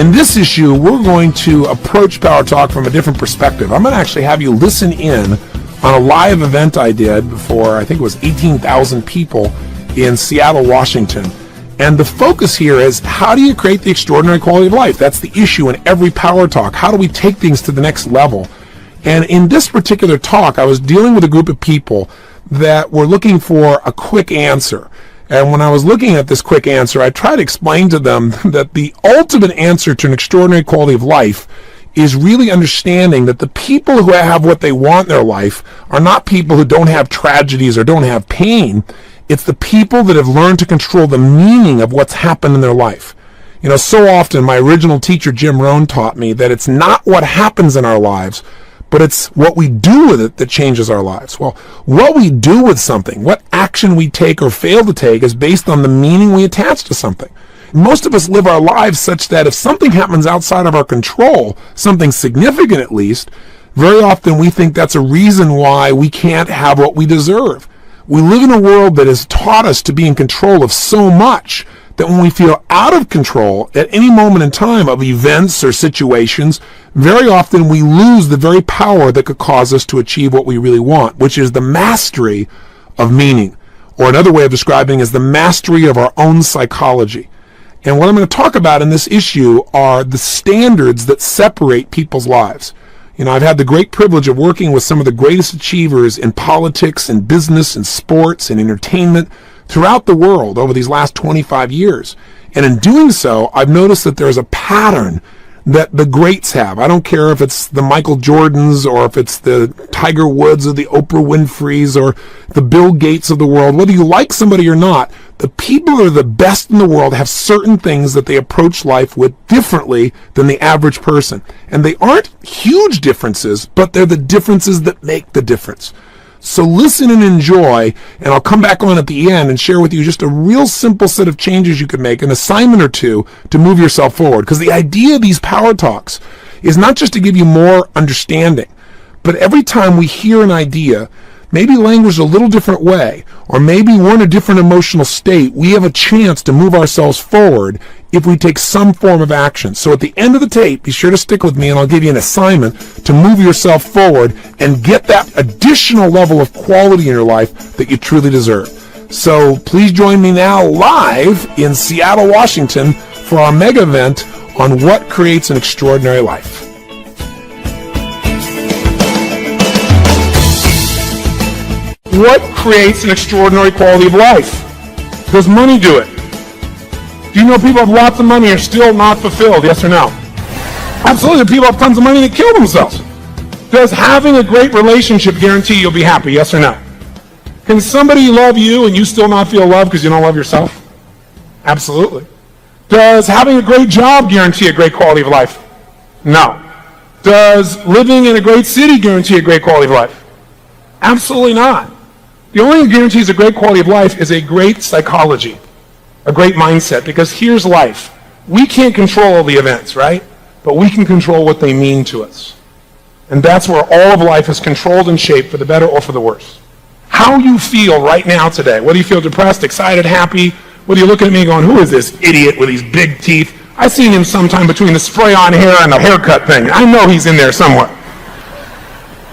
In this issue, we're going to approach Power Talk from a different perspective. I'm going to actually have you listen in on a live event I did before, I think it was 18,000 people in Seattle, Washington. And the focus here is, how do you create the extraordinary quality of life? That's the issue in every Power Talk. How do we take things to the next level? And in this particular talk, I was dealing with a group of people that were looking for a quick answer. And when I was looking at this quick answer, I tried to explain to them that the ultimate answer to an extraordinary quality of life is really understanding that the people who have what they want in their life are not people who don't have tragedies or don't have pain. It's the people that have learned to control the meaning of what's happened in their life. You know, so often my original teacher, Jim Rohn, taught me that it's not what happens in our lives, but it's what we do with it that changes our lives. Well, what we do with something, what action we take or fail to take, is based on the meaning we attach to something. Most of us live our lives such that if something happens outside of our control, something significant at least, very often we think that's a reason why we can't have what we deserve. We live in a world that has taught us to be in control of so much that when we feel out of control at any moment in time of events or situations, very often we lose the very power that could cause us to achieve what we really want, which is the mastery of meaning. Or another way of describing it is the mastery of our own psychology. And what I'm going to talk about in this issue are the standards that separate people's lives. You know, I've had the great privilege of working with some of the greatest achievers in politics and business and sports and entertainment throughout the world over these last 25 years. And in doing so, I've noticed that there's a pattern that the greats have. I don't care if it's the Michael Jordans or if it's the Tiger Woods or the Oprah Winfreys or the Bill Gates of the world. Whether you like somebody or not, the people who are the best in the world have certain things that they approach life with differently than the average person. And they aren't huge differences, but they're the differences that make the difference. So listen and enjoy, and I'll come back on at the end and share with you just a real simple set of changes you can make, an assignment or two to move yourself forward. Because the idea of these Power Talks is not just to give you more understanding, but every time we hear an idea, maybe languaged a little different way, or maybe we're in a different emotional state, we have a chance to move ourselves forward if we take some form of action. So at the end of the tape, be sure to stick with me and I'll give you an assignment to move yourself forward and get that additional level of quality in your life that you truly deserve. So please join me now live in Seattle, Washington for our mega event on what creates an extraordinary life. What creates an extraordinary quality of life? Does money do it? Do you know people have lots of money are still not fulfilled? Yes or no? Absolutely. People have tons of money that kill themselves. Does having a great relationship guarantee you'll be happy? Yes or no? Can somebody love you and you still not feel loved because you don't love yourself? Absolutely. Does having a great job guarantee a great quality of life? No. Does living in a great city guarantee a great quality of life? Absolutely not. The only thing that guarantees a great quality of life is a great psychology, a great mindset, because here's life. We can't control all the events, right? But we can control what they mean to us. And that's where all of life is controlled and shaped for the better or for the worse. How you feel right now today, whether you feel depressed, excited, happy, whether you're looking at me going, who is this idiot with these big teeth? I've seen him sometime between the spray-on hair and the haircut thing. I know he's in there somewhere.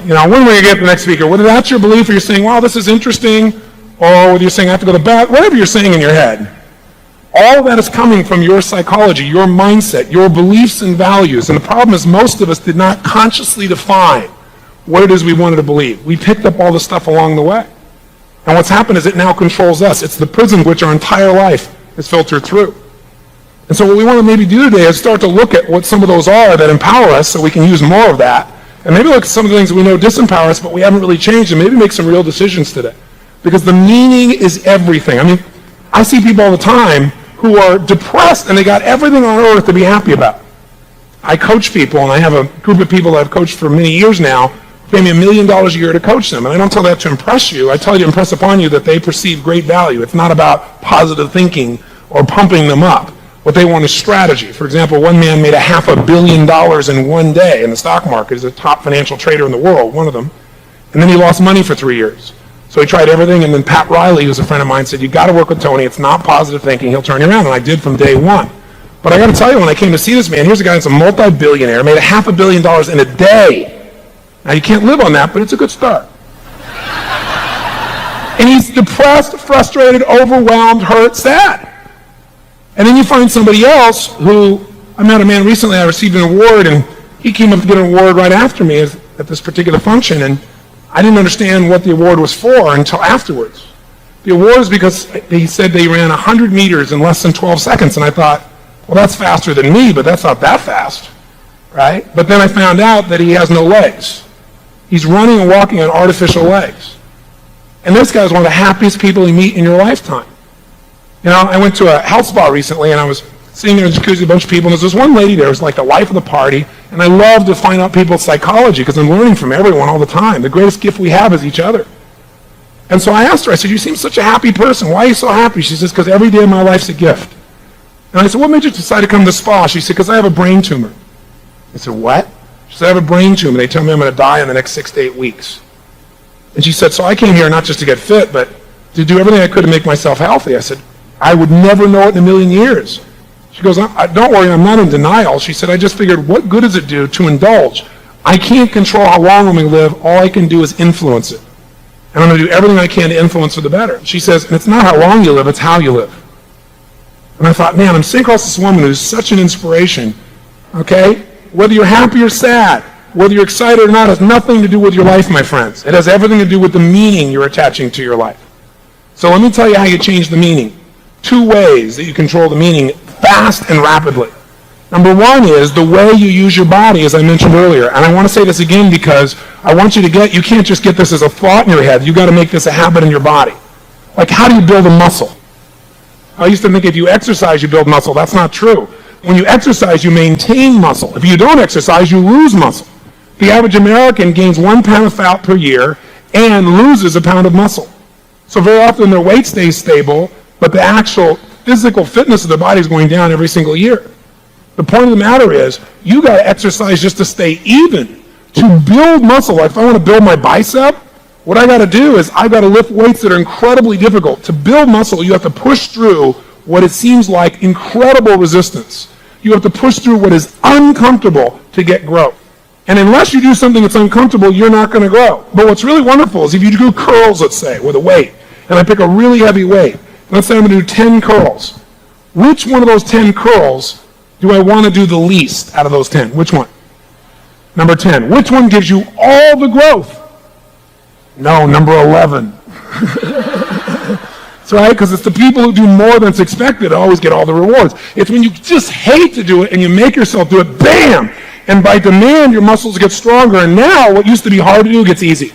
You know, when will you get the next speaker? Whether that's your belief or you're saying, wow, this is interesting, or whether you're saying, I have to go to bed, whatever you're saying in your head, all of that is coming from your psychology, your mindset, your beliefs and values. And the problem is most of us did not consciously define what it is we wanted to believe. We picked up all the stuff along the way. And what's happened is it now controls us. It's the prison which our entire life is filtered through. And so what we want to maybe do today is start to look at what some of those are that empower us so we can use more of that. And maybe look at some of the things we know disempower us, but we haven't really changed, and maybe make some real decisions today. Because the meaning is everything. I mean, I see people all the time who are depressed, and they got everything on earth to be happy about. I coach people, and I have a group of people that I've coached for many years now, who pay me $1 million a year to coach them. And I don't tell that to impress you. I tell you to impress upon you that they perceive great value. It's not about positive thinking or pumping them up. What they want is strategy. For example, one man made $500 million in one day in the stock market. He's a top financial trader in the world, one of them. And then he lost money for 3 years. So he tried everything, and then Pat Riley, who's a friend of mine, said, you got to work with Tony. It's not positive thinking. He'll turn you around. And I did from day one. But I got to tell you, when I came to see this man, here's a guy that's a multi-billionaire, made $500 million in a day. Now, you can't live on that, but it's a good start. And he's depressed, frustrated, overwhelmed, hurt, sad. And then you find somebody else who, I met a man recently, I received an award, and he came up to get an award right after me at this particular function, and I didn't understand what the award was for until afterwards. The award is because he said they ran 100 meters in less than 12 seconds, and I thought, well, that's faster than me, but that's not that fast, right? But then I found out that he has no legs. He's running and walking on artificial legs. And this guy is one of the happiest people you meet in your lifetime. You know, I went to a health spa recently, and I was sitting there in the jacuzzi, a bunch of people, and there's this one lady there who was like the life of the party, and I love to find out people's psychology because I'm learning from everyone all the time. The greatest gift we have is each other. And so I asked her, I said, you seem such a happy person. Why are you so happy? She says, because every day of my life's a gift. And I said, what made you decide to come to the spa? She said, because I have a brain tumor. I said, what? She said, I have a brain tumor. They tell me I'm going to die in the next 6 to 8 weeks. And she said, so I came here not just to get fit, but to do everything I could to make myself healthy. I said, I would never know it in a million years. She goes, don't worry, I'm not in denial. She said, I just figured, what good does it do to indulge? I can't control how long I'm going to live. All I can do is influence it. And I'm going to do everything I can to influence for the better. She says, and it's not how long you live, it's how you live. And I thought, man, I'm sitting across this woman who's such an inspiration, okay? Whether you're happy or sad, whether you're excited or not, has nothing to do with your life, my friends. It has everything to do with the meaning you're attaching to your life. So let me tell you how you change the meaning. 2 ways that you control the meaning fast and rapidly. Number 1 is the way you use your body, as I mentioned earlier. And I want to say this again because I want you to get, you can't just get this as a thought in your head. You've got to make this a habit in your body. Like, how do you build a muscle? I used to think if you exercise, you build muscle. That's not true. When you exercise, you maintain muscle. If you don't exercise, you lose muscle. The average American gains 1 pound of fat per year and loses a pound of muscle. So very often their weight stays stable, but the actual physical fitness of their body is going down every single year. The point of the matter is, you got to exercise just to stay even. To build muscle, like if I want to build my bicep, what I got to do is I got to lift weights that are incredibly difficult. To build muscle, you have to push through what it seems like incredible resistance. You have to push through what is uncomfortable to get growth. And unless you do something that's uncomfortable, you're not going to grow. But what's really wonderful is if you do curls, let's say, with a weight, and I pick a really heavy weight, let's say I'm going to do 10 curls. Which one of those 10 curls do I want to do the least out of those 10? Which one? Number 10. Which one gives you all the growth? No, number 11. That's right, because it's the people who do more than's expected that always get all the rewards. It's when you just hate to do it and you make yourself do it, bam! And by demand, your muscles get stronger, and now what used to be hard to do gets easy.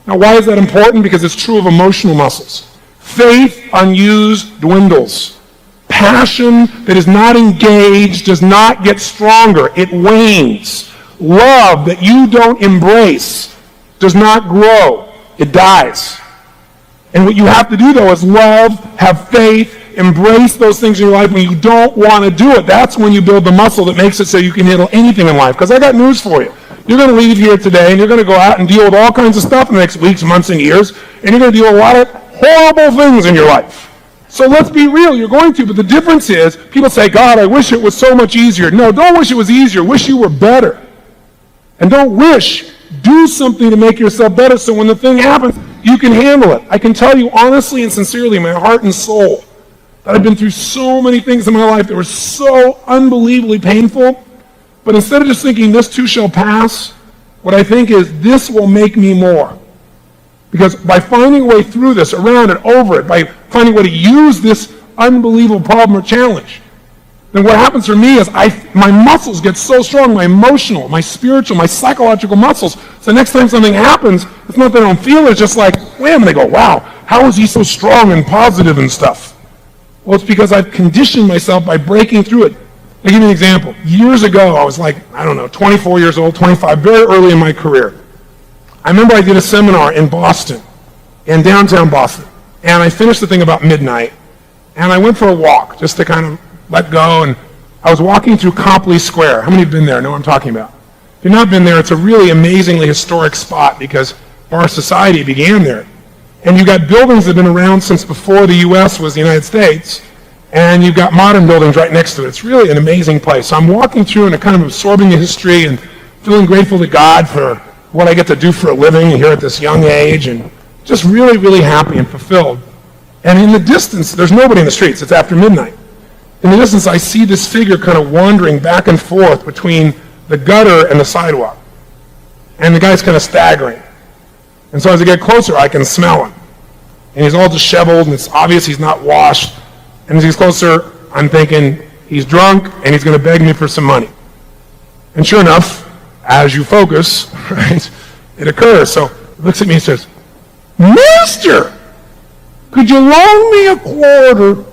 Now, why is that important? Because it's true of emotional muscles. Faith unused dwindles. Passion that is not engaged does not get stronger. It wanes. Love that you don't embrace does not grow. It dies. And what you have to do, though, is love, have faith, embrace those things in your life. When you don't want to do it, that's when you build the muscle that makes it so you can handle anything in life. Because I got news for you. You're going to leave here today, and you're going to go out and deal with all kinds of stuff in the next weeks, months, and years, and you're going to deal with a lot of horrible things in your life. So let's be real, you're going to, but the difference is, people say, God, I wish it was so much easier. No, don't wish it was easier. Wish you were better. And don't wish. Do something to make yourself better so when the thing happens, you can handle it. I can tell you honestly and sincerely, my heart and soul, that I've been through so many things in my life that were so unbelievably painful, but instead of just thinking this too shall pass, what I think is this will make me more. Because by finding a way through this, around it, over it, by finding a way to use this unbelievable problem or challenge, then what happens for me is my muscles get so strong, my emotional, my spiritual, my psychological muscles. So next time something happens, it's not that I don't feel it, it's just like, wham, and they go, wow, how is he so strong and positive and stuff? Well, it's because I've conditioned myself by breaking through it. I'll give you an example. Years ago, I was like, 24 years old, 25, very early in my career. I remember I did a seminar in Boston, in downtown Boston, and I finished the thing about midnight, and I went for a walk just to kind of let go, and I was walking through Copley Square. How many have been there? Know what I'm talking about? If you've not been there, it's a really amazingly historic spot because our society began there. And you got buildings that have been around since before the U.S. was the United States, and you've got modern buildings right next to it. It's really an amazing place. So I'm walking through and kind of absorbing the history and feeling grateful to God for what I get to do for a living here at this young age, and just really, really happy and fulfilled. And in the distance, there's nobody in the streets. It's after midnight. In the distance, I see this figure kind of wandering back and forth between the gutter and the sidewalk. And the guy's kind of staggering. And so as I get closer, I can smell him. And he's all disheveled, and it's obvious he's not washed. And as he gets closer, I'm thinking, he's drunk, and he's going to beg me for some money. And sure enough, as you focus, right, it occurs. So he looks at me and says, "Mister, could you loan me a quarter?"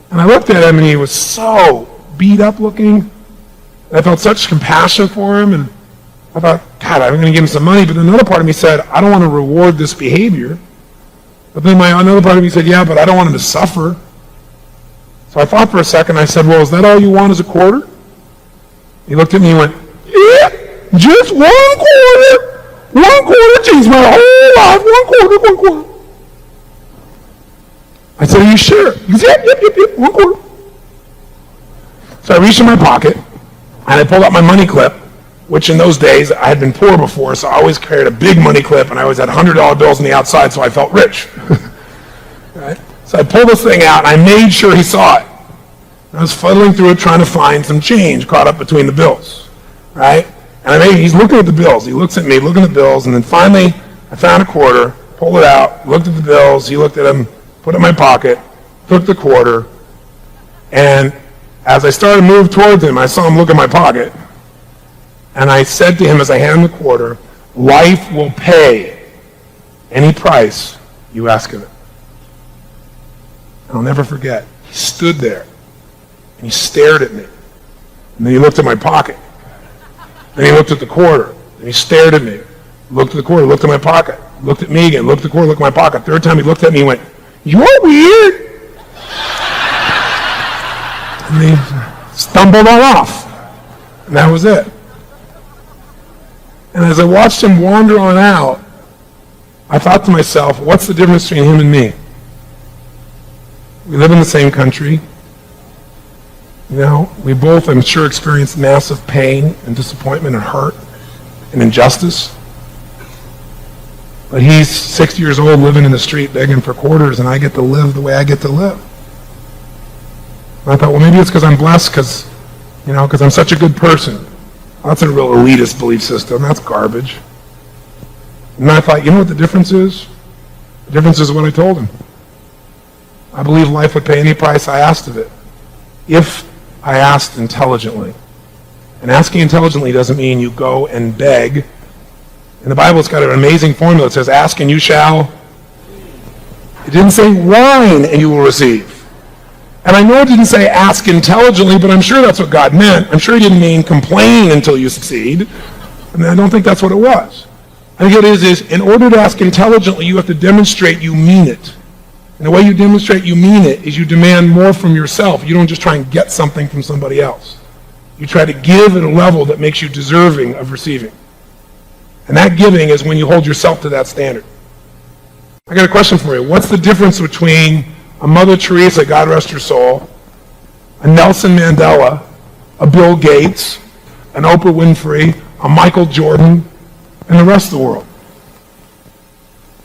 And I looked at him, and he was so beat up looking. And I felt such compassion for him, and I thought, God, I'm going to give him some money. But another part of me said, I don't want to reward this behavior. But then another part of me said, yeah, but I don't want him to suffer. So I thought for a second. I said, well, is that all you want is a quarter? He looked at me and went, yeah, just one quarter. One quarter changed my whole life. One quarter. I said, are you sure? He said, yep, 1 quarter. So I reached in my pocket, and I pulled out my money clip, which in those days, I had been poor before, so I always carried a big money clip, and I always had $100 bills on the outside, so I felt rich. Right? So I pulled this thing out, and I made sure he saw it. And I was fuddling through it, trying to find some change caught up between the bills. Right? And he's looking at the bills. He looks at me, looking at the bills, and then finally, I found a quarter, pulled it out, looked at the bills, he looked at them, put it in my pocket, took the quarter, and as I started to move towards him, I saw him look at my pocket, and I said to him as I handed him the quarter, life will pay any price you ask of it. And I'll never forget, he stood there, and he stared at me, and then he looked at my pocket, then he looked at the quarter, and he stared at me, looked at the quarter, looked at my pocket, looked at me again, looked at the quarter, looked at my pocket. Third time he looked at me and went, "You're weird." And he stumbled on off. And that was it. And as I watched him wander on out, I thought to myself, what's the difference between him and me? We live in the same country. You know, we both, I'm sure, experienced massive pain and disappointment and hurt and injustice. But he's 60 years old living in the street begging for quarters, and I get to live the way I get to live. And I thought, well, maybe it's because I'm blessed because I'm such a good person. That's a real elitist belief system. That's garbage. And I thought, you know what the difference is? The difference is what I told him. I believe life would pay any price I asked of it, if I asked intelligently. And asking intelligently doesn't mean you go and beg. In the Bible, it's got an amazing formula. It says, ask and you shall. It didn't say whine and you will receive. And I know it didn't say ask intelligently, but I'm sure that's what God meant. I'm sure he didn't mean complain until you succeed. And I don't think that's what it was. I think it is in order to ask intelligently, you have to demonstrate you mean it. And the way you demonstrate you mean it is you demand more from yourself. You don't just try and get something from somebody else. You try to give at a level that makes you deserving of receiving. And that giving is when you hold yourself to that standard. I got a question for you. What's the difference between a Mother Teresa, God rest her soul, a Nelson Mandela, a Bill Gates, an Oprah Winfrey, a Michael Jordan, and the rest of the world?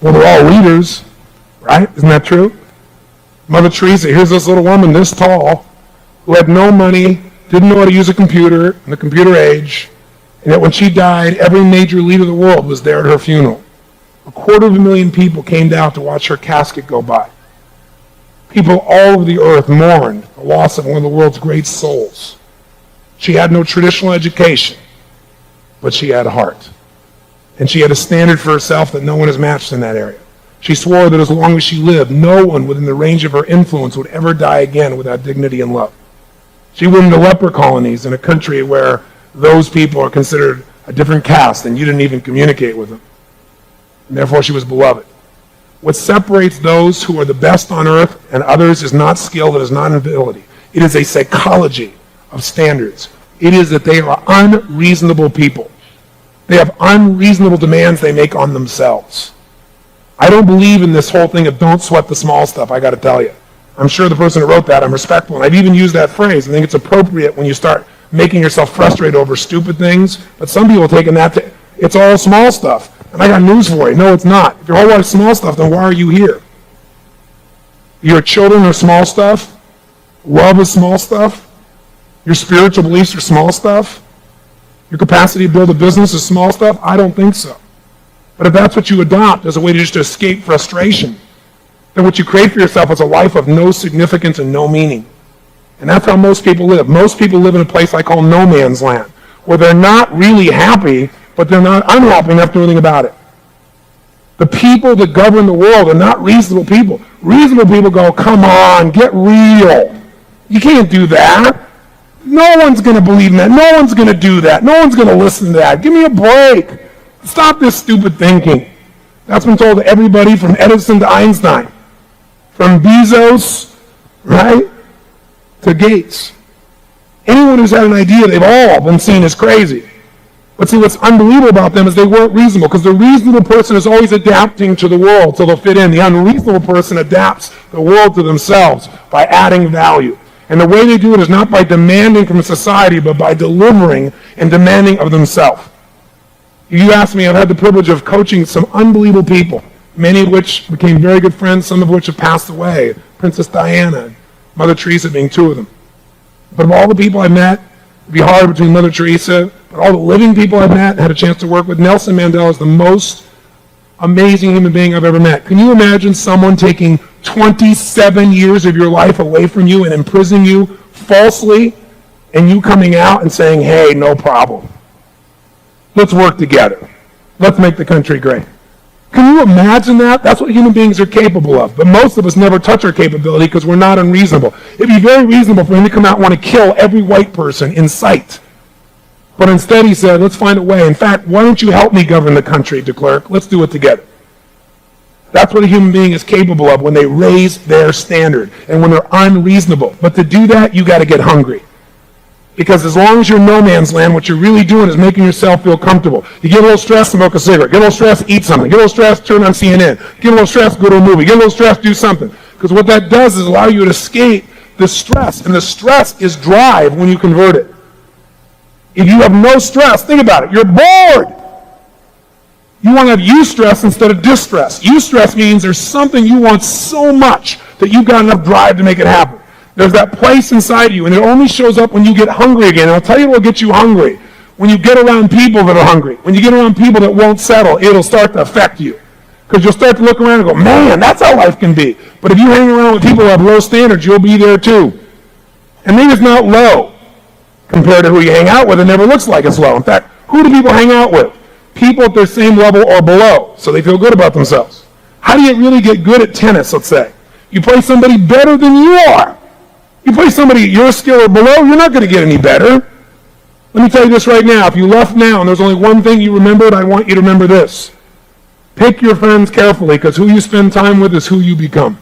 Well, they're all leaders, right? Isn't that true? Mother Teresa, here's this little woman this tall who had no money, didn't know how to use a computer in the computer age, and yet when she died, every major leader of the world was there at her funeral. 250,000 people came down to watch her casket go by. People all over the earth mourned the loss of one of the world's great souls. She had no traditional education, but she had a heart. And she had a standard for herself that no one has matched in that area. She swore that as long as she lived, no one within the range of her influence would ever die again without dignity and love. She went into leper colonies in a country where those people are considered a different caste and you didn't even communicate with them. And therefore she was beloved. What separates those who are the best on earth and others is not skill, it is not ability. It is a psychology of standards. It is that they are unreasonable people. They have unreasonable demands they make on themselves. I don't believe in this whole thing of don't sweat the small stuff, I got to tell you. I'm sure the person who wrote that, I'm respectful, and I've even used that phrase. I think it's appropriate when you start making yourself frustrated over stupid things, but some people have taken that to, it's all small stuff. And I got news for you. No, it's not. If your whole life's small stuff, then why are you here? Your children are small stuff. Love is small stuff. Your spiritual beliefs are small stuff. Your capacity to build a business is small stuff. I don't think so. But if that's what you adopt as a way to just escape frustration, then what you create for yourself is a life of no significance and no meaning. And that's how most people live. Most people live in a place I call no man's land, where they're not really happy, but they're not unhappy enough to do anything about it. The people that govern the world are not reasonable people. Reasonable people go, come on, get real. You can't do that. No one's going to believe in that. No one's going to do that. No one's going to listen to that. Give me a break. Stop this stupid thinking. That's been told to everybody from Edison to Einstein, from Bezos, right, to Gates. Anyone who's had an idea, they've all been seen as crazy. But see, what's unbelievable about them is they weren't reasonable, because the reasonable person is always adapting to the world so they'll fit in. The unreasonable person adapts the world to themselves by adding value. And the way they do it is not by demanding from society, but by delivering and demanding of themselves. You ask me, I've had the privilege of coaching some unbelievable people, many of which became very good friends, some of which have passed away. Princess Diana, Mother Teresa being two of them. But of all the people I met, it'd be hard between Mother Teresa, but all the living people I've met and had a chance to work with, Nelson Mandela is the most amazing human being I've ever met. Can you imagine someone taking 27 years of your life away from you and imprisoning you falsely, and you coming out and saying, hey, no problem. Let's work together. Let's make the country great. Can you imagine that? That's what human beings are capable of. But most of us never touch our capability because we're not unreasonable. It'd be very reasonable for him to come out and want to kill every white person in sight. But instead he said, let's find a way. In fact, why don't you help me govern the country, de Klerk? Let's do it together. That's what a human being is capable of when they raise their standard and when they're unreasonable. But to do that, you got to get hungry. Because as long as you're no man's land, what you're really doing is making yourself feel comfortable. You get a little stressed, smoke a cigarette. Get a little stressed, eat something. Get a little stressed, turn on CNN. Get a little stressed, go to a movie. Get a little stressed, do something. Because what that does is allow you to escape the stress. And the stress is drive when you convert it. If you have no stress, think about it. You're bored. You want to have eustress instead of distress. Eustress means there's something you want so much that you've got enough drive to make it happen. There's that place inside you, and it only shows up when you get hungry again. And I'll tell you what will get you hungry. When you get around people that are hungry, when you get around people that won't settle, it'll start to affect you. Because you'll start to look around and go, man, that's how life can be. But if you hang around with people who have low standards, you'll be there too. And maybe it's not low compared to who you hang out with. It never looks like it's low. In fact, who do people hang out with? People at their same level or below, so they feel good about themselves. How do you really get good at tennis, let's say? You play somebody better than you are. You play somebody at your skill or below, you're not going to get any better. Let me tell you this right now. If you left now and there's only one thing you remembered, I want you to remember this. Pick your friends carefully, because who you spend time with is who you become.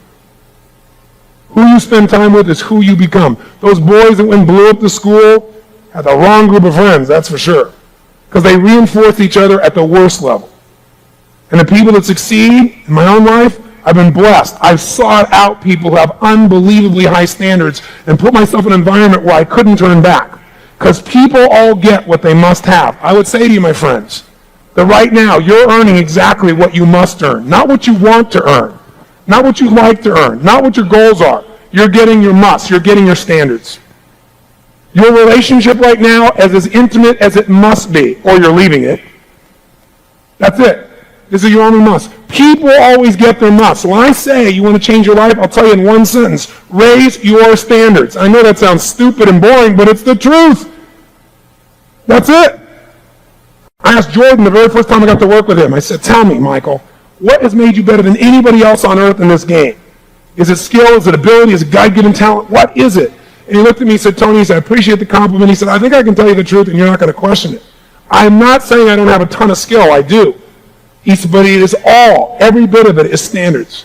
Who you spend time with is who you become. Those boys that went blew up the school had the wrong group of friends, that's for sure. Because they reinforce each other at the worst level. And the people that succeed in my own life, I've been blessed. I've sought out people who have unbelievably high standards and put myself in an environment where I couldn't turn back. Because people all get what they must have. I would say to you, my friends, that right now you're earning exactly what you must earn. Not what you want to earn. Not what you'd like to earn. Not what your goals are. You're getting your must. You're getting your standards. Your relationship right now is as intimate as it must be, or you're leaving it. That's it. This is your only must. People always get their must. So when I say you want to change your life, I'll tell you in one sentence. Raise your standards. I know that sounds stupid and boring, but it's the truth. That's it. I asked Jordan the very first time I got to work with him, I said, tell me, Michael, what has made you better than anybody else on earth in this game? Is it skill? Is it ability? Is it God-given talent? What is it? And he looked at me and said, Tony, he said, I appreciate the compliment. He said, I think I can tell you the truth and you're not going to question it. I'm not saying I don't have a ton of skill. I do. He said, but it is all, every bit of it is standards.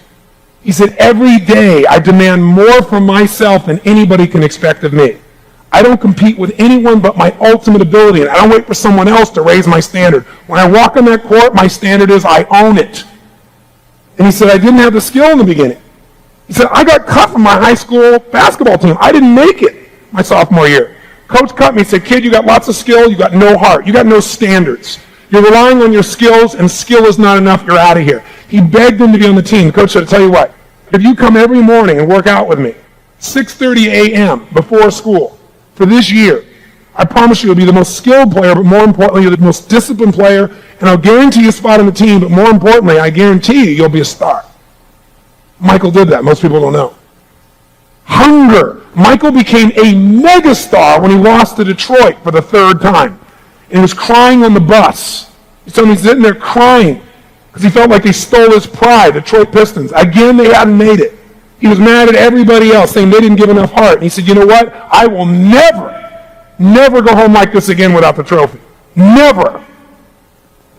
He said, every day I demand more from myself than anybody can expect of me. I don't compete with anyone but my ultimate ability, and I don't wait for someone else to raise my standard. When I walk on that court, my standard is I own it. And he said, I didn't have the skill in the beginning. He said, I got cut from my high school basketball team. I didn't make it my sophomore year. Coach cut me. He said, kid, you got lots of skill. You got no heart. You got no standards. You're relying on your skills, and skill is not enough. You're out of here. He begged him to be on the team. The coach said, tell you what, if you come every morning and work out with me, 6:30 a.m. before school for this year, I promise you you'll be the most skilled player, but more importantly, you're the most disciplined player, and I'll guarantee you a spot on the team, but more importantly, I guarantee you you'll be a star. Michael did that. Most people don't know. Hunger. Michael became a megastar when he lost to Detroit for the third time. And he was crying on the bus. He told me he's sitting there crying because he felt like they stole his pride, Detroit Pistons. Again, they hadn't made it. He was mad at everybody else, saying they didn't give enough heart. And he said, you know what? I will never go home like this again without the trophy. Never.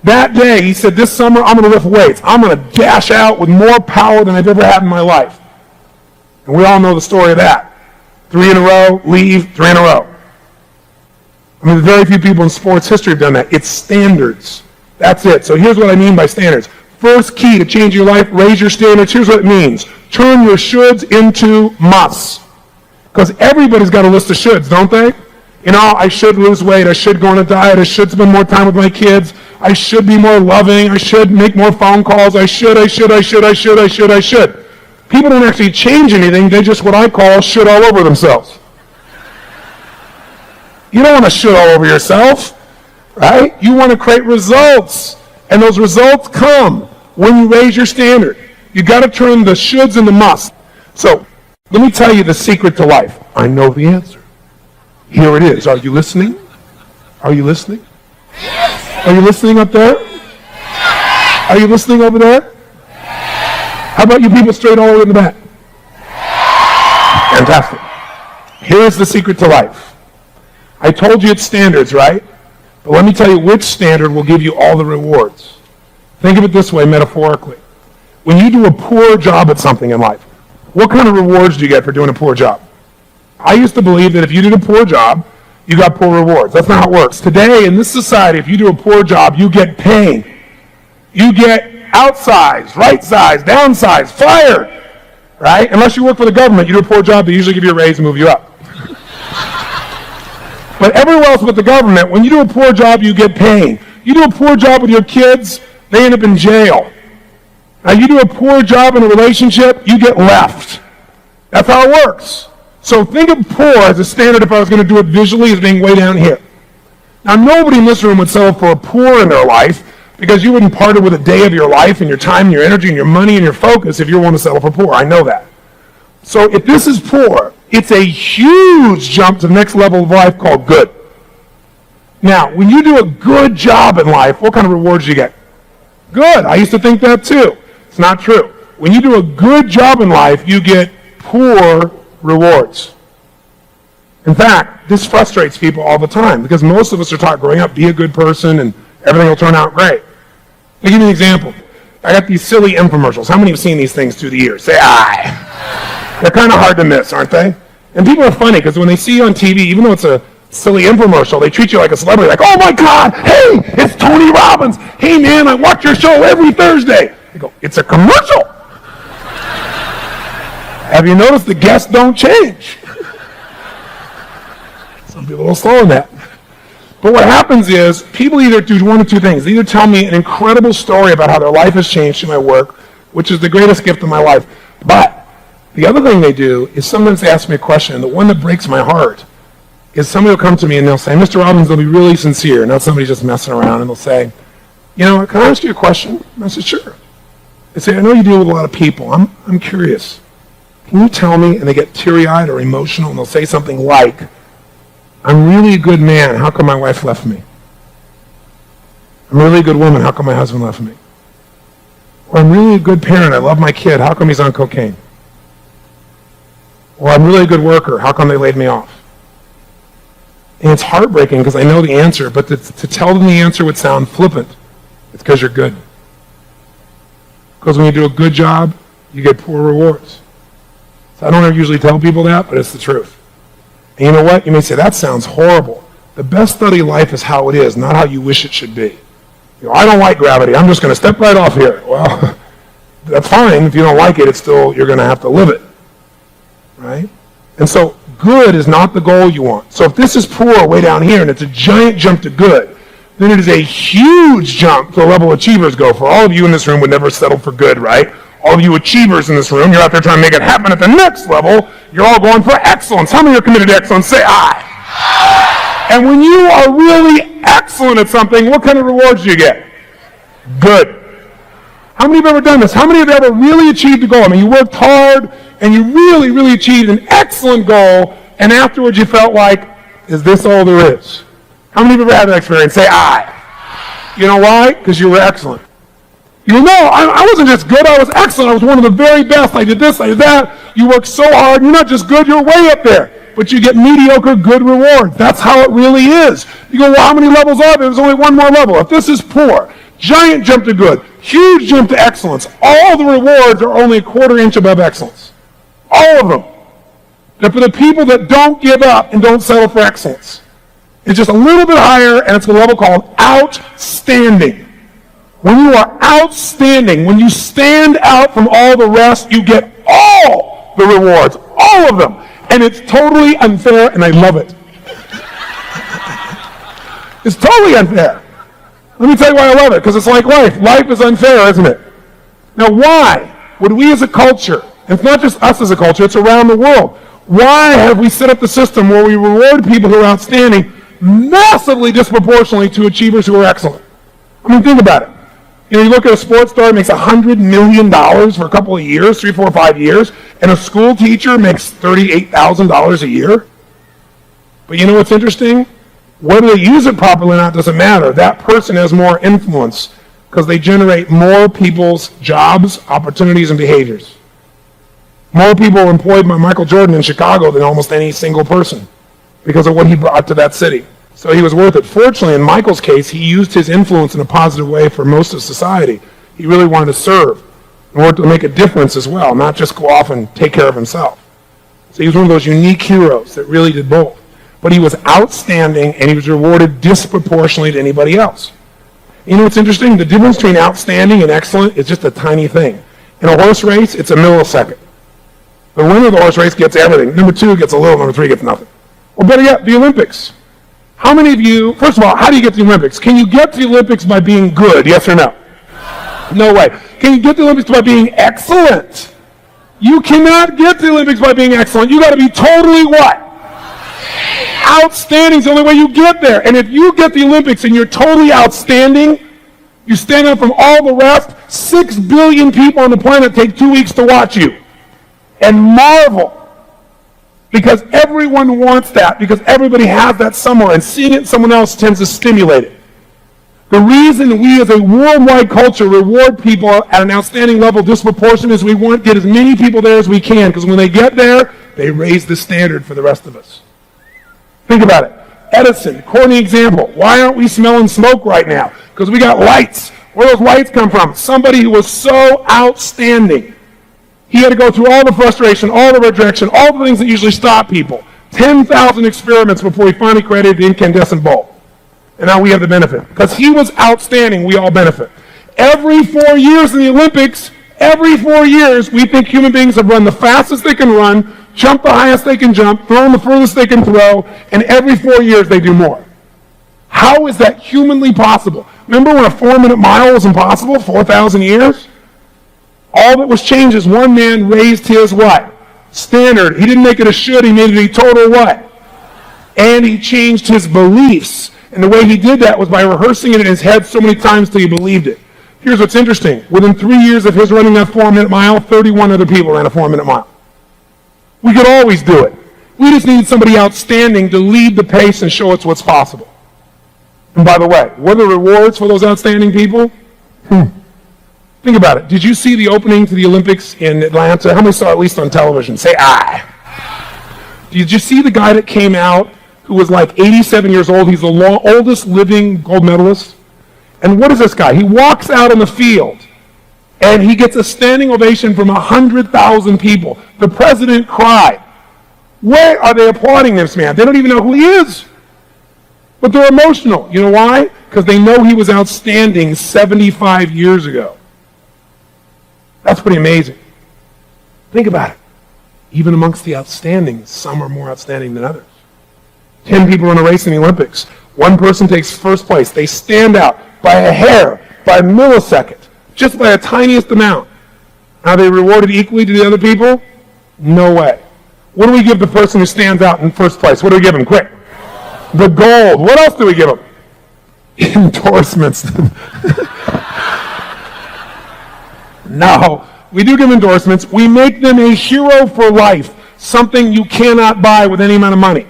That day, he said, this summer, I'm going to lift weights. I'm going to dash out with more power than I've ever had in my life. And we all know the story of that. 3 in a row, leave, 3 in a row. I mean, very few people in sports history have done that. It's standards. That's it. So here's what I mean by standards. First key to change your life, raise your standards. Here's what it means. Turn your shoulds into musts. Because everybody's got a list of shoulds, don't they? You know, I should lose weight. I should go on a diet. I should spend more time with my kids. I should be more loving. I should make more phone calls. I should. People don't actually change anything. They just what I call should all over themselves. You don't want to should all over yourself, right? You want to create results. And those results come when you raise your standard. You got to turn the shoulds into musts. So let me tell you the secret to life. I know the answer. Here it is. Are you listening? Are you listening? Are you listening up there? Are you listening over there? How about you people straight all the way in the back? Fantastic. Here's the secret to life. I told you it's standards, right? But let me tell you which standard will give you all the rewards. Think of it this way, metaphorically. When you do a poor job at something in life, what kind of rewards do you get for doing a poor job? I used to believe that if you did a poor job, you got poor rewards. That's not how it works. Today, in this society, if you do a poor job, you get pain. You get outsized, right-sized, downsized, fired, right? Unless you work for the government, you do a poor job, they usually give you a raise and move you up. But everywhere else but the government, when you do a poor job, you get pain. You do a poor job with your kids, they end up in jail. Now, you do a poor job in a relationship, you get left. That's how it works. So think of poor as a standard, if I was going to do it visually, as being way down here. Now, nobody in this room would settle for a poor in their life because you wouldn't part it with a day of your life and your time and your energy and your money and your focus if you want to settle for poor. I know that. So if this is poor, it's a huge jump to the next level of life called good. Now, when you do a good job in life, what kind of rewards do you get? Good. I used to think that too. It's not true. When you do a good job in life, you get poor rewards. In fact, this frustrates people all the time because most of us are taught growing up, be a good person and everything will turn out great. I'll give you an example. I got these silly infomercials. How many have seen these things through the years? Say aye. They're kind of hard to miss, aren't they? And people are funny because when they see you on TV, even though it's a silly infomercial, they treat you like a celebrity, like, oh my God, hey, it's Tony Robbins. Hey man, I watch your show every Thursday. They go, it's a commercial. Have you noticed the guests don't change? Some people are a little slow on that. But what happens is people either do one of two things. They either tell me an incredible story about how their life has changed through my work, which is the greatest gift of my life. But the other thing they do is sometimes they ask me a question, and the one that breaks my heart is somebody will come to me and they'll say, Mr. Robbins, they'll be really sincere, not somebody just messing around, and they'll say, you know, can I ask you a question? And I said, sure. They say, I know you deal with a lot of people. I'm curious. Can you tell me? And they get teary-eyed or emotional, and they'll say something like, I'm really a good man. How come my wife left me? I'm really a good woman. How come my husband left me? Or I'm really a good parent. I love my kid. How come he's on cocaine? Or I'm really a good worker. How come they laid me off? And it's heartbreaking because I know the answer, but to tell them the answer would sound flippant. It's because you're good. Because when you do a good job, you get poor rewards. So I don't usually tell people that, but it's the truth. And you know what? You may say, that sounds horrible. The best study of life is how it is, not how you wish it should be. You know, I don't like gravity. I'm just going to step right off here. Well, that's fine. If you don't like it, it's still, you're going to have to live it, right? And so good is not the goal you want. So if this is poor way down here and it's a giant jump to good, then it is a huge jump to the level achievers go. For all of you in this room would never settle for good, right? All of you achievers in this room, you're out there trying to make it happen at the next level. You're all going for excellence. How many are committed to excellence? Say aye. And when you are really excellent at something, what kind of rewards do you get? Good. How many have ever done this? How many have ever really achieved a goal? I mean, you worked hard and you really, really achieved an excellent goal, and afterwards you felt like, is this all there is? How many have ever had that experience? Say aye. You know why? Because you were excellent. You know, I wasn't just good, I was excellent. I was one of the very best. I did this, I did that. You worked so hard. You're not just good, you're way up there. But you get mediocre good rewards. That's how it really is. You go, well, how many levels are there? There's only one more level. If this is poor, giant jump to good, huge jump to excellence, all the rewards are only a quarter inch above excellence. All of them. They're for the people that don't give up and don't settle for excellence. It's just a little bit higher, and it's a level called outstanding. When you are outstanding, when you stand out from all the rest, you get all the rewards, all of them. And it's totally unfair, and I love it. It's totally unfair. Let me tell you why I love it, because it's like life. Life is unfair, isn't it? Now, why would we as a culture, and it's not just us as a culture, it's around the world, why have we set up the system where we reward people who are outstanding massively disproportionately to achievers who are excellent? I mean, think about it. You know, you look at a sports star makes $100 million for a couple of years, 3, 4, 5 years, and a school teacher makes $38,000 a year. But you know what's interesting? Whether they use it properly or not doesn't matter. That person has more influence because they generate more people's jobs, opportunities, and behaviors. More people employed by Michael Jordan in Chicago than almost any single person because of what he brought to that city. So he was worth it. Fortunately, in Michael's case, he used his influence in a positive way for most of society. He really wanted to serve and work to make a difference as well, not just go off and take care of himself. So he was one of those unique heroes that really did both. But he was outstanding, and he was rewarded disproportionately to anybody else. You know what's interesting? The difference between outstanding and excellent is just a tiny thing. In a horse race, it's a millisecond. The winner of the horse race gets everything. Number 2 gets a little, number 3 gets nothing. Or better yet, the Olympics. How many of you, first of all, how do you get to the Olympics? Can you get to the Olympics by being good, yes or no? No way. Can you get to the Olympics by being excellent? You cannot get to the Olympics by being excellent. You got to be totally what? Outstanding is the only way you get there. And if you get the Olympics and you're totally outstanding, you stand out from all the rest, 6 billion people on the planet take 2 weeks to watch you and marvel. Because everyone wants that, because everybody has that somewhere, and seeing it in someone else tends to stimulate it. The reason we as a worldwide culture reward people at an outstanding level disproportionate is we want to get as many people there as we can, because when they get there, they raise the standard for the rest of us. Think about it. Edison, corny example. Why aren't we smelling smoke right now? Because we got lights. Where do those lights come from? Somebody who was so outstanding. He had to go through all the frustration, all the rejection, all the things that usually stop people. 10,000 experiments before he finally created the incandescent bulb. And now we have the benefit. Because he was outstanding, we all benefit. Every 4 years in the Olympics, every 4 years, we think human beings have run the fastest they can run, jump the highest they can jump, thrown the furthest they can throw, and every 4 years they do more. How is that humanly possible? Remember when a 4-minute mile was impossible 4,000 years? All that was changed is one man raised his what? Standard. He didn't make it a should, he made it a total what? And he changed his beliefs. And the way he did that was by rehearsing it in his head so many times till he believed it. Here's what's interesting. Within 3 years of his running that 4-minute mile, 31 other people ran a 4-minute mile. We could always do it. We just needed somebody outstanding to lead the pace and show us what's possible. And by the way, what are the rewards for those outstanding people? Think about it. Did you see the opening to the Olympics in Atlanta? How many saw it at least on television? Say aye. Did you see the guy that came out who was like 87 years old? He's the oldest living gold medalist. And what is this guy? He walks out on the field and he gets a standing ovation from 100,000 people. The president cried. Where are they applauding this man? They don't even know who he is. But they're emotional. You know why? Because they know he was outstanding 75 years ago. That's pretty amazing. Think about it. Even amongst the outstanding, some are more outstanding than others. 10 people in a race in the Olympics. One person takes first place. They stand out by a hair, by a millisecond, just by a tiniest amount. Are they rewarded equally to the other people? No way. What do we give the person who stands out in first place? What do we give him? Quick. The gold. What else do we give him? Endorsements. No. We do give endorsements. We make them a hero for life. Something you cannot buy with any amount of money.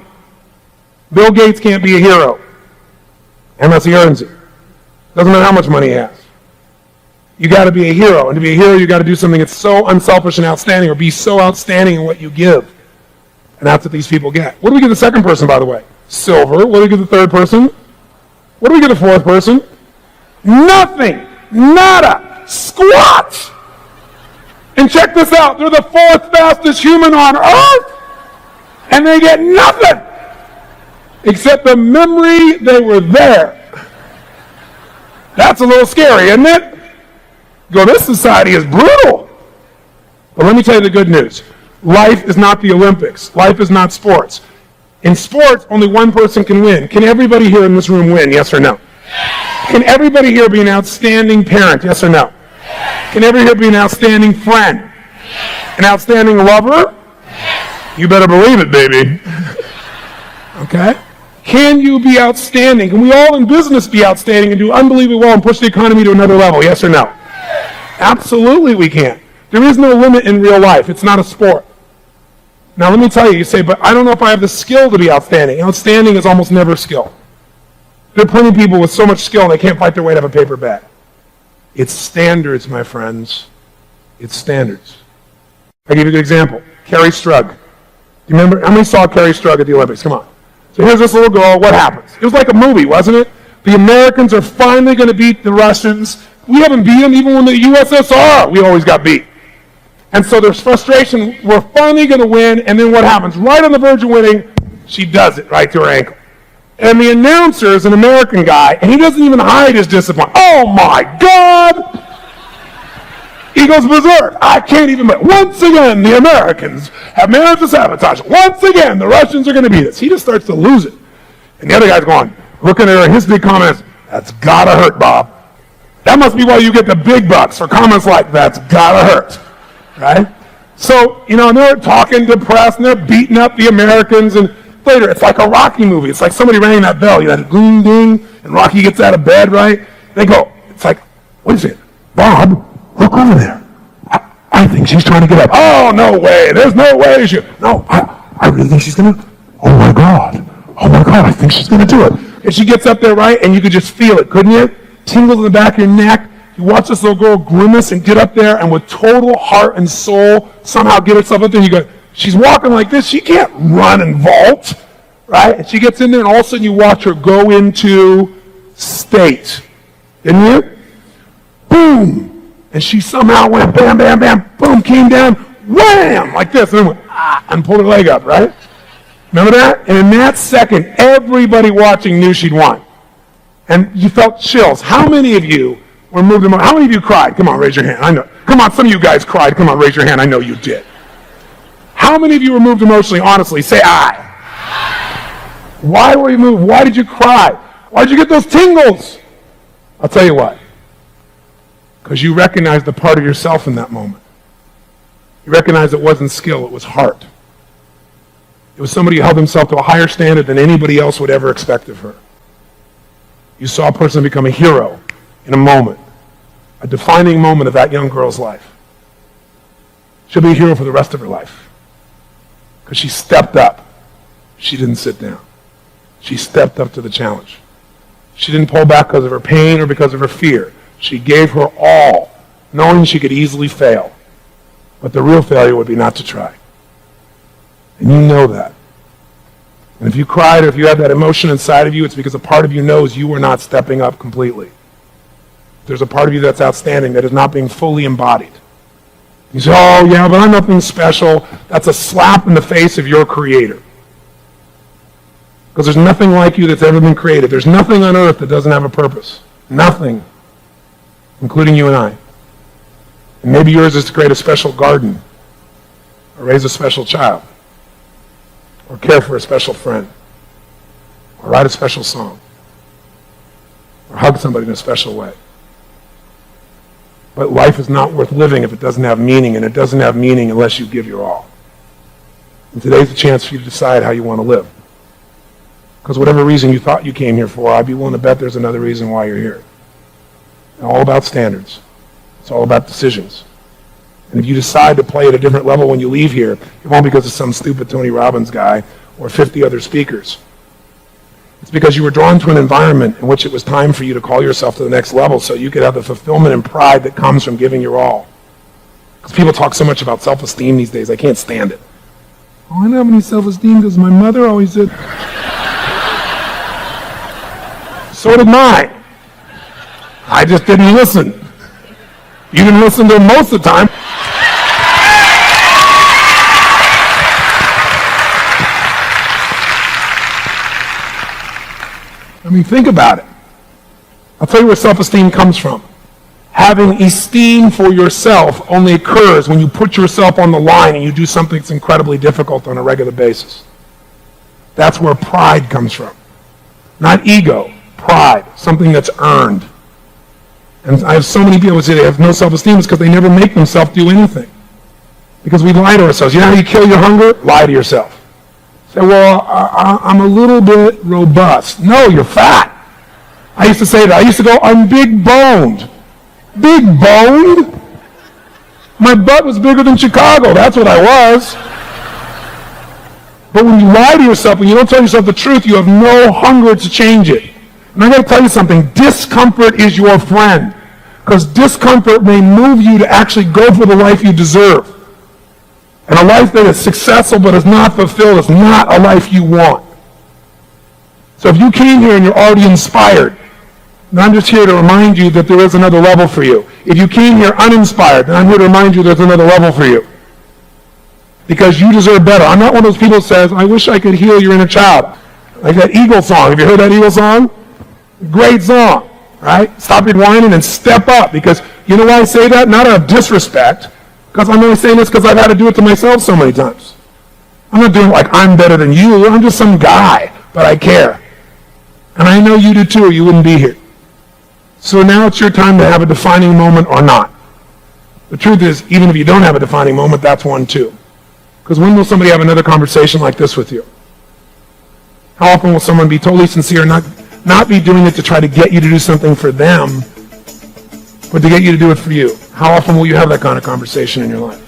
Bill Gates can't be a hero unless he earns it. Doesn't matter how much money he has. You got to be a hero. And to be a hero, you got to do something that's so unselfish and outstanding, or be so outstanding in what you give. And that's what these people get. What do we give the second person, by the way? Silver. What do we give the third person? What do we give the fourth person? Nothing. Nada. Squat. And check this out. They're the fourth fastest human on earth. And they get nothing. Except the memory they were there. That's a little scary, isn't it? Go, this society is brutal. But let me tell you the good news. Life is not the Olympics. Life is not sports. In sports, only one person can win. Can everybody here in this room win, yes or no? Can everybody here be an outstanding parent, yes or no? Can everybody here be an outstanding friend? An outstanding lover? You better believe it, baby. Okay? Can you be outstanding? Can we all in business be outstanding and do unbelievably well and push the economy to another level, yes or no? Absolutely we can. There is no limit in real life. It's not a sport. Now let me tell you, you say, but I don't know if I have the skill to be outstanding. Outstanding is almost never skill. There are plenty of people with so much skill they can't fight their way to have a paper bag. It's standards, my friends. It's standards. I'll give you a good example. Carrie Strug. Do you remember? How many saw Carrie Strug at the Olympics? Come on. So here's this little girl. What happens? It was like a movie, wasn't it? The Americans are finally going to beat the Russians. We haven't beat them even when the USSR. We always got beat. And so there's frustration. We're finally going to win. And then what happens? Right on the verge of winning, she does it right to her ankle. And the announcer is an American guy, and he doesn't even hide his disappointment. Oh, my God! He goes berserk. I can't even... Once again, the Americans have managed to sabotage it. Once again, the Russians are going to beat us. He just starts to lose it. And the other guy's going, looking at her, and his big comment is, that's gotta hurt, Bob. That must be why you get the big bucks for comments like, that's gotta hurt. Right? So, and they're talking depressed, and they're beating up the Americans, and later, it's like a Rocky movie. It's like somebody rang that bell, that ding, ding, and Rocky gets out of bed, right? They go, it's like, what is it? Bob, look over there. I think she's trying to get up. Oh, no way. There's no way. No, I really think she's going to. Oh, my God, I think she's going to do it. And she gets up there, right? And you could just feel it, couldn't you? Tingles in the back of your neck. You watch this little girl grimace and get up there and with total heart and soul somehow get herself up there. You go, she's walking like this. She can't run and vault, right? And she gets in there, and all of a sudden you watch her go into state. Didn't you? Boom. And she somehow went bam, bam, bam, boom, came down, wham, like this, and then went, and pulled her leg up, right? Remember that? And in that second, everybody watching knew she'd won. And you felt chills. How many of you were moved? How many of you cried? Come on, raise your hand. I know. Come on, some of you guys cried. Come on, raise your hand. I know you did. How many of you were moved emotionally? Honestly, say I. Why were you moved? Why did you cry? Why did you get those tingles? I'll tell you what. Because you recognized the part of yourself in that moment. You recognized it wasn't skill, it was heart. It was somebody who held himself to a higher standard than anybody else would ever expect of her. You saw a person become a hero in a moment, a defining moment of that young girl's life. She'll be a hero for the rest of her life. Because she stepped up. She didn't sit down. She stepped up to the challenge. She didn't pull back because of her pain or because of her fear. She gave her all, knowing she could easily fail. But the real failure would be not to try. And you know that. And if you cried or if you had that emotion inside of you, it's because a part of you knows you were not stepping up completely. There's a part of you that's outstanding that is not being fully embodied. You say, oh yeah, but I'm nothing special. That's a slap in the face of your Creator. Because there's nothing like you that's ever been created. There's nothing on earth that doesn't have a purpose. Nothing. Including you and I. And maybe yours is to create a special garden, or raise a special child, or care for a special friend, or write a special song, or hug somebody in a special way. But life is not worth living if it doesn't have meaning, and it doesn't have meaning unless you give your all. And today's the chance for you to decide how you want to live. Because whatever reason you thought you came here for, I'd be willing to bet there's another reason why you're here. It's all about standards. It's all about decisions. And if you decide to play at a different level when you leave here, it won't be because of some stupid Tony Robbins guy or 50 other speakers. It's because you were drawn to an environment in which it was time for you to call yourself to the next level so you could have the fulfillment and pride that comes from giving your all. Because people talk so much about self-esteem these days, I can't stand it. Oh, I don't have any self-esteem because my mother always did. So did mine. I just didn't listen. You didn't listen to them most of the time. I mean, think about it. I'll tell you where self-esteem comes from. Having esteem for yourself only occurs when you put yourself on the line and you do something that's incredibly difficult on a regular basis. That's where pride comes from. Not ego, pride, something that's earned. And I have so many people who say they have no self-esteem because they never make themselves do anything. Because we lie to ourselves. You know how you kill your hunger? Lie to yourself. Say, well, I'm a little bit robust. No, you're fat. I used to say that. I used to go, I'm big boned. Big boned? My butt was bigger than Chicago. That's what I was. But when you lie to yourself, when you don't tell yourself the truth, you have no hunger to change it. And I got to tell you something. Discomfort is your friend. Because discomfort may move you to actually go for the life you deserve. And a life that is successful but is not fulfilled is not a life you want. So if you came here and you're already inspired, then I'm just here to remind you that there is another level for you. If you came here uninspired, then I'm here to remind you there's another level for you. Because you deserve better. I'm not one of those people that says, I wish I could heal your inner child. Like that Eagle song. Have you heard that Eagle song? Great song, right? Stop your whining and step up. Because you know why I say that? Not out of disrespect. Because I'm only saying this because I've had to do it to myself so many times. I'm not doing it like I'm better than you. I'm just some guy, but I care. And I know you do too, or you wouldn't be here. So now it's your time to have a defining moment or not. The truth is, even if you don't have a defining moment, that's one too. Because when will somebody have another conversation like this with you? How often will someone be totally sincere and not be doing it to try to get you to do something for them, but to get you to do it for you? How often will you have that kind of conversation in your life?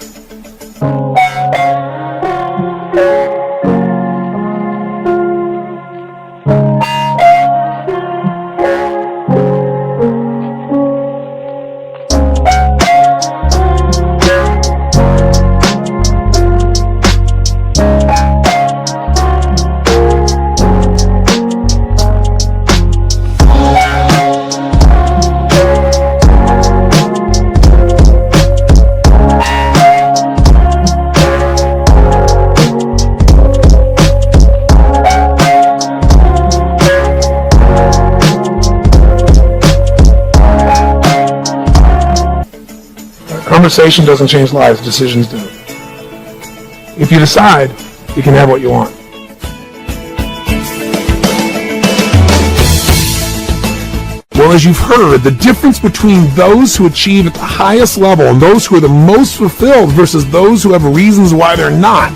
Conversation doesn't change lives, decisions do. If you decide, you can have what you want. Well, as you've heard, the difference between those who achieve at the highest level and those who are the most fulfilled versus those who have reasons why they're not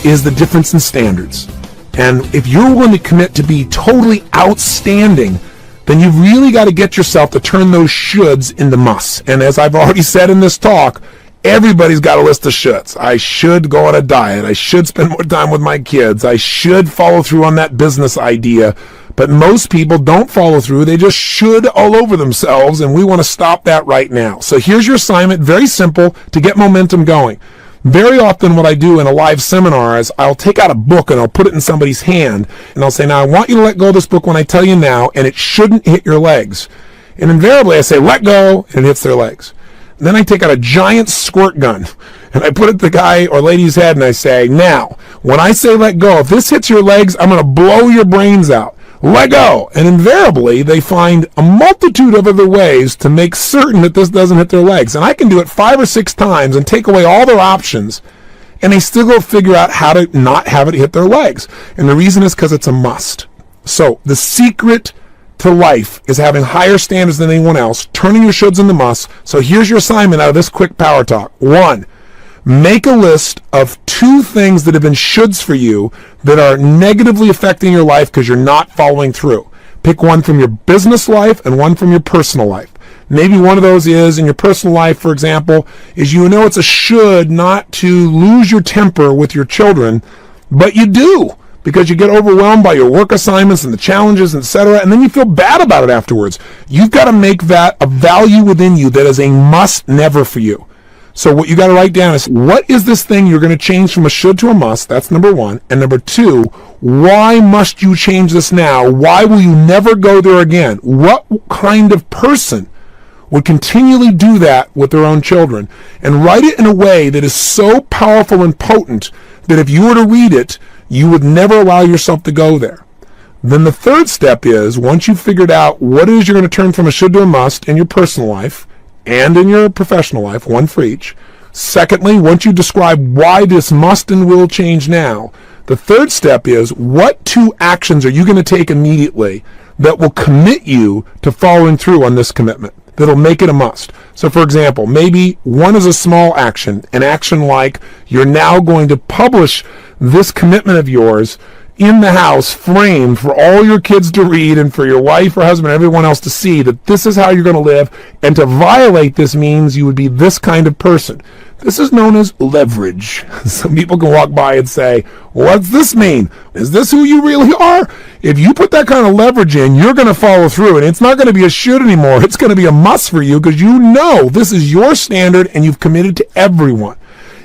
is the difference in standards. And if you're willing to commit to be totally outstanding, then you've really got to get yourself to turn those shoulds into musts. And as I've already said in this talk, everybody's got a list of shoulds. I should go on a diet. I should spend more time with my kids. I should follow through on that business idea. But most people don't follow through. They just should all over themselves, and we want to stop that right now. So here's your assignment, very simple, to get momentum going. Very often what I do in a live seminar is I'll take out a book and I'll put it in somebody's hand and I'll say, now I want you to let go of this book when I tell you now, and it shouldn't hit your legs. And invariably I say, let go, and it hits their legs. And then I take out a giant squirt gun and I put it to the guy or lady's head and I say, now, when I say let go, if this hits your legs, I'm going to blow your brains out. let go. And invariably, they find a multitude of other ways to make certain that this doesn't hit their legs. And I can do it 5 or 6 times and take away all their options, and they still go figure out how to not have it hit their legs. And the reason is because it's a must. So the secret to life is having higher standards than anyone else, turning your shoulds into musts. So here's your assignment out of this quick power talk. 1, make a list of 2 things that have been shoulds for you that are negatively affecting your life because you're not following through. Pick one from your business life and one from your personal life. Maybe one of those is, in your personal life, for example, is you know it's a should not to lose your temper with your children, but you do, because you get overwhelmed by your work assignments and the challenges, etc., and then you feel bad about it afterwards. You've got to make that a value within you that is a must never for you. So what you got to write down is, what is this thing you're going to change from a should to a must? That's number 1. And number 2, why must you change this now? Why will you never go there again? What kind of person would continually do that with their own children? And write it in a way that is so powerful and potent that if you were to read it, you would never allow yourself to go there. Then the 3rd step is, once you've figured out what it is you're going to turn from a should to a must in your personal life and in your professional life, 1 for each. Secondly, once you describe why this must and will change now, the 3rd step is, what 2 actions are you going to take immediately that will commit you to following through on this commitment, that'll make it a must? So for example, maybe one is a small action, an action like you're now going to publish this commitment of yours in the house, framed for all your kids to read and for your wife or husband, everyone else to see that this is how you're going to live. And to violate this means you would be this kind of person. This is known as leverage. Some people can walk by and say, what's this mean? Is this who you really are? If you put that kind of leverage in, you're going to follow through, and it's not going to be a should anymore. It's going to be a must for you, because you know this is your standard and you've committed to everyone.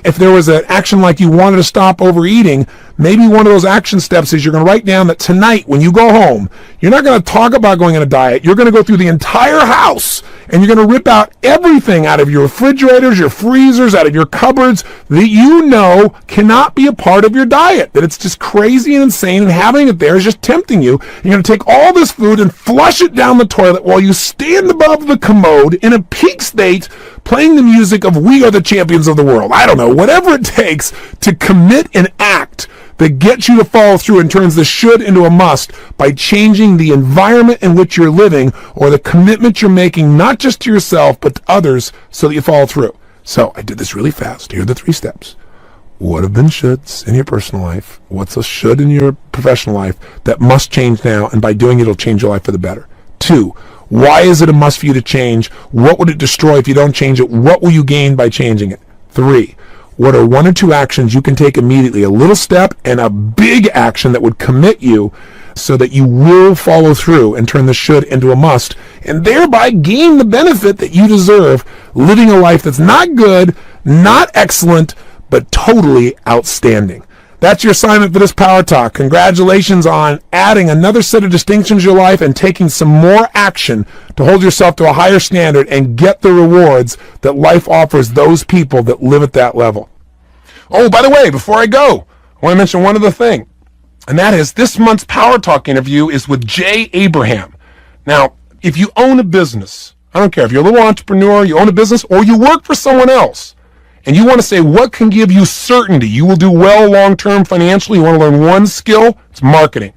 If there was an action like you wanted to stop overeating, maybe one of those action steps is you're going to write down that tonight when you go home, you're not going to talk about going on a diet. You're going to go through the entire house and you're going to rip out everything out of your refrigerators, your freezers, out of your cupboards that you know cannot be a part of your diet, that it's just crazy and insane, and having it there is just tempting you. You're going to take all this food and flush it down the toilet while you stand above the commode in a peak state playing the music of We Are the Champions of the World. I don't know, whatever it takes to commit an act that gets you to follow through and turns the should into a must by changing the environment in which you're living, or the commitment you're making, not just to yourself, but to others, so that you follow through. So I did this really fast. Here are the 3 steps. What have been shoulds in your personal life? What's a should in your professional life that must change now? And by doing it, it'll change your life for the better. 2, why is it a must for you to change? What would it destroy if you don't change it? What will you gain by changing it? 3, what are 1 or 2 actions you can take immediately? A little step and a big action that would commit you so that you will follow through and turn the should into a must, and thereby gain the benefit that you deserve, living a life that's not good, not excellent, but totally outstanding. That's your assignment for this Power Talk. Congratulations on adding another set of distinctions to your life and taking some more action to hold yourself to a higher standard and get the rewards that life offers those people that live at that level. Oh, by the way, before I go, I want to mention one other thing, and that is this month's Power Talk interview is with Jay Abraham. Now, if you own a business, I don't care if you're a little entrepreneur, you own a business, or you work for someone else, and you want to say what can give you certainty you will do well long-term financially, you want to learn one skill, it's marketing.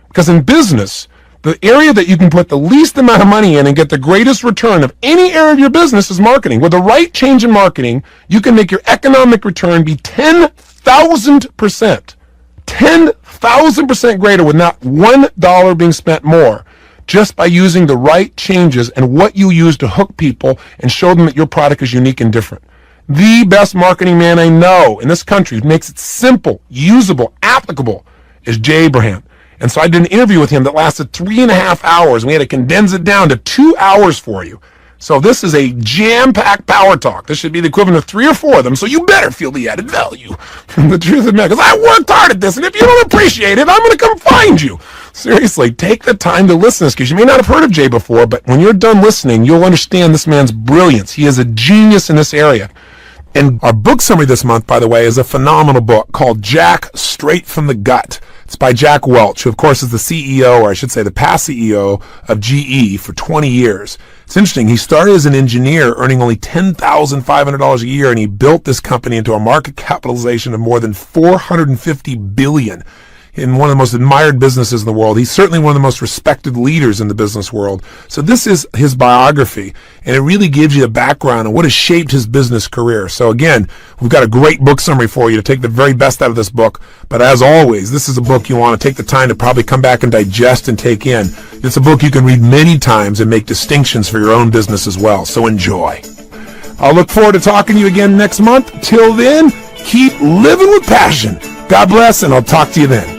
Because in business, the area that you can put the least amount of money in and get the greatest return of any area of your business is marketing. With the right change in marketing, you can make your economic return be 10,000%. 10,000% greater with not $1 being spent more, just by using the right changes and what you use to hook people and show them that your product is unique and different. The best marketing man I know in this country who makes it simple, usable, applicable is Jay Abraham. And so I did an interview with him that lasted 3.5 hours. We had to condense it down to 2 hours for you. So this is a jam-packed Power Talk. This should be the equivalent of 3 or 4 of them, so you better feel the added value from the truth of the matter. Because I worked hard at this, and if you don't appreciate it, I'm going to come find you. Seriously, take the time to listen to this, because you may not have heard of Jay before, but when you're done listening, you'll understand this man's brilliance. He is a genius in this area. And our book summary this month, by the way, is a phenomenal book called Jack Straight from the Gut. It's by Jack Welch, who of course is the CEO, or I should say the past CEO of GE for 20 years. It's interesting. He started as an engineer earning only $10,500 a year, and he built this company into a market capitalization of more than $450 billion. In one of the most admired businesses in the world. He's certainly one of the most respected leaders in the business world. So this is his biography, and it really gives you a background on what has shaped his business career. So again, we've got a great book summary for you to take the very best out of this book. But as always, this is a book you want to take the time to probably come back and digest and take in. It's a book you can read many times and make distinctions for your own business as well. So enjoy. I'll look forward to talking to you again next month. Till then, keep living with passion. God bless, and I'll talk to you then.